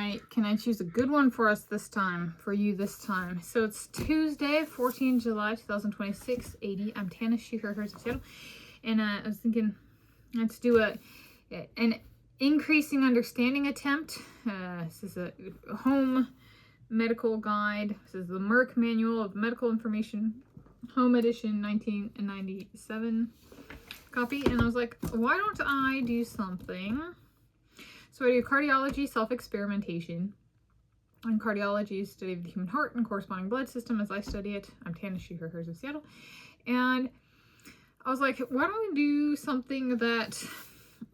I choose a good one for us this time, for you this time? So it's Tuesday, 14 July 2026, 80. I'm Tanis, she, her, hers of Seattle. And I was thinking, let's do an increasing understanding attempt. This is a home medical guide. This is the Merck Manual of Medical Information, home edition, 1997 copy. And I was like, why don't I do something? So I do cardiology self-experimentation. And cardiology is study of the human heart and corresponding blood system as I study it. I'm Tanis, she, her, hers of Seattle. And I was like, why don't we do something that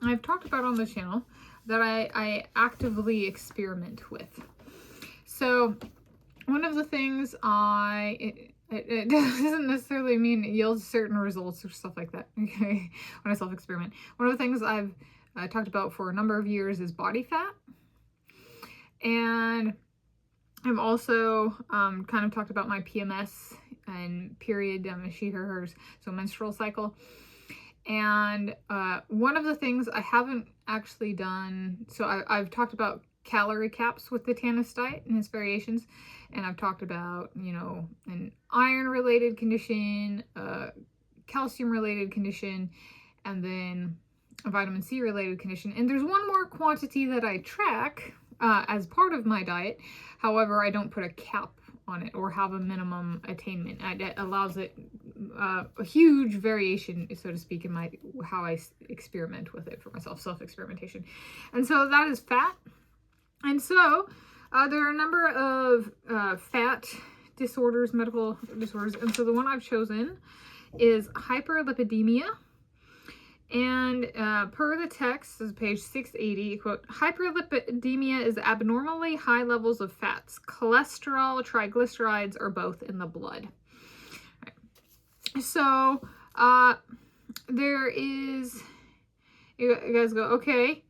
I've talked about on the channel that I actively experiment with. So one of the things it doesn't necessarily mean it yields certain results or stuff like that, okay, when I self-experiment. One of the things I've talked about for a number of years is body fat. And I've also kind of talked about my PMS and period, she, her, hers, so menstrual cycle. And one of the things I haven't actually done, so I've talked about calorie caps with the Tanis diet and its variations, and I've talked about, you know, an iron related condition, calcium related condition, and then a vitamin C related condition. And there's one more quantity that I track as part of my diet. However, I don't put a cap on it or have a minimum attainment. It allows it a huge variation, so to speak, in how I experiment with it for myself, self-experimentation. And so that is fat. And so there are a number of fat disorders, medical disorders. And so the one I've chosen is hyperlipidemia. And per the text, this is page 680, quote, hyperlipidemia is abnormally high levels of fats, cholesterol, triglycerides, or both in the blood. Right. So there is, you guys go, okay,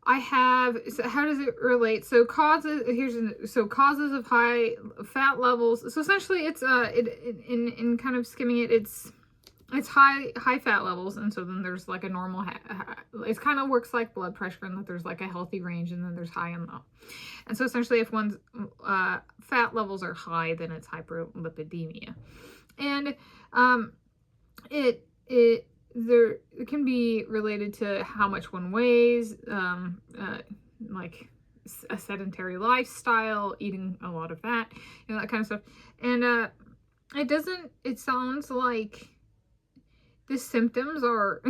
I have, so how does it relate? So causes of high fat levels. So essentially it's, in kind of skimming it, it's high fat levels. And so then there's like a normal, it kind of works like blood pressure in that there's like a healthy range and then there's high and low. And so essentially if one's fat levels are high, then it's hyperlipidemia. And it can be related to how much one weighs, like a sedentary lifestyle, eating a lot of fat, you know, that kind of stuff. And it sounds like the symptoms are,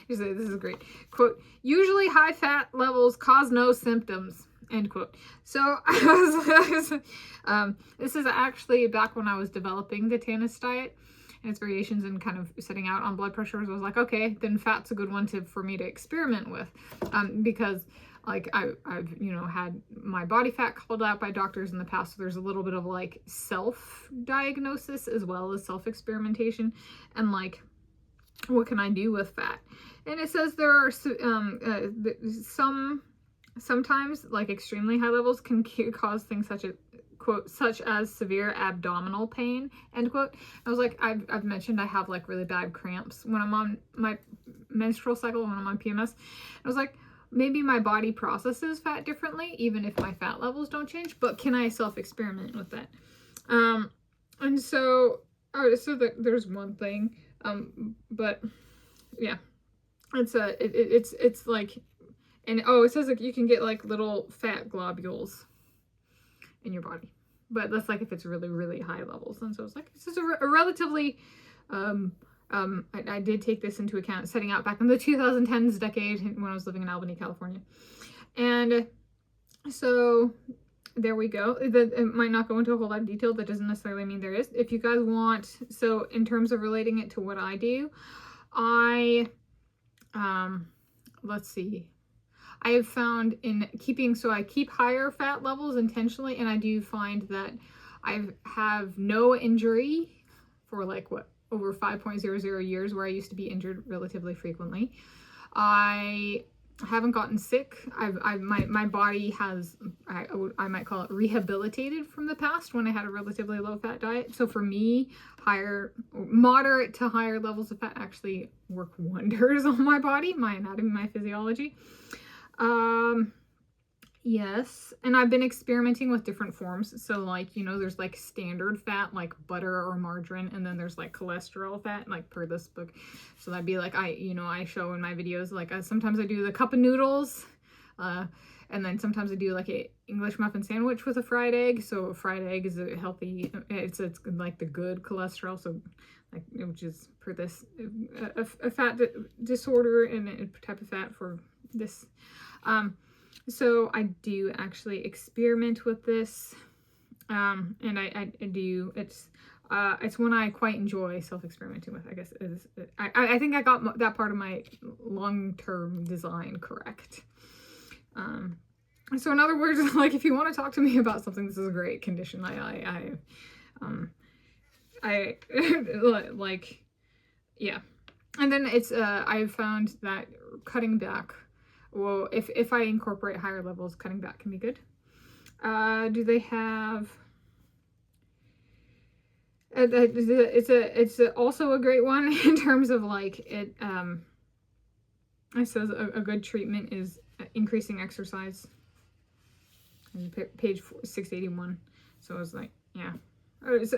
this is great, quote, usually high fat levels cause no symptoms, end quote. So this is actually back when I was developing the Tanis diet and its variations and kind of setting out on blood pressures. I was like, okay, then fat's a good one for me to experiment with, because like I've you know had my body fat called out by doctors in the past. So there's a little bit of like self-diagnosis as well as self-experimentation, and like what can I do with fat? And it says there are sometimes like extremely high levels can cause things such as severe abdominal pain, end quote. I was like, I've mentioned I have like really bad cramps when I'm on my menstrual cycle, when I'm on PMS. I was like, maybe my body processes fat differently, even if my fat levels don't change, but can I self-experiment with that? And so, there's one thing, but yeah, it's like, and it says like you can get like little fat globules in your body, but that's like if it's really, really high levels. And so it's like, this is a relatively, I did take this into account setting out back in the 2010s decade when I was living in Albany, California. And so there we go. It might not go into a whole lot of detail. That doesn't necessarily mean there is. If you guys want, so in terms of relating it to what I do, let's see. I have found in keeping, so I keep higher fat levels intentionally, and I do find that I have no injury for like over 5.00 years, where I used to be injured relatively frequently. I I haven't gotten sick. My body has, I might call it rehabilitated from the past when I had a relatively low fat diet. So for me, moderate to higher levels of fat actually work wonders on my body, my anatomy, my physiology. Yes, and I've been experimenting with different forms. So like, you know, there's like standard fat, like butter or margarine, and then there's like cholesterol fat, like per this book. So that'd be like, I show in my videos, like sometimes I do the cup of noodles, and then sometimes I do like a English muffin sandwich with a fried egg. So a fried egg is a healthy, it's like the good cholesterol. So like, which is per this, a fat disorder and a type of fat for this. So I do actually experiment with this, and I do, it's one I quite enjoy self-experimenting with, I guess. I think I got that part of my long-term design correct. So in other words, like, if you want to talk to me about something, this is a great condition. Like, yeah. And then it's, I've found that cutting back, well, if I incorporate higher levels, cutting back can be good. Do they have? It's also a great one in terms of like it. It says a good treatment is increasing exercise. Page 681. So it's like, yeah. It's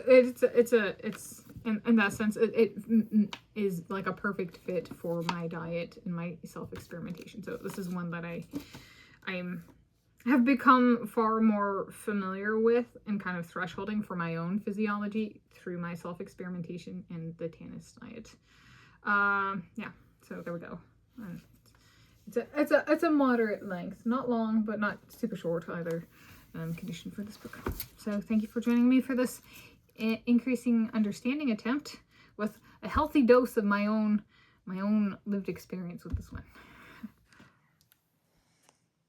in that sense, it is like a perfect fit for my diet and my self-experimentation. So this is one that I have become far more familiar with and kind of thresholding for my own physiology through my self-experimentation and the Tanis diet. Yeah, so there we go. It's a moderate length, not long, but not super short either. Condition for this book. So thank you for joining me for this increasing understanding attempt with a healthy dose of my own lived experience with this one.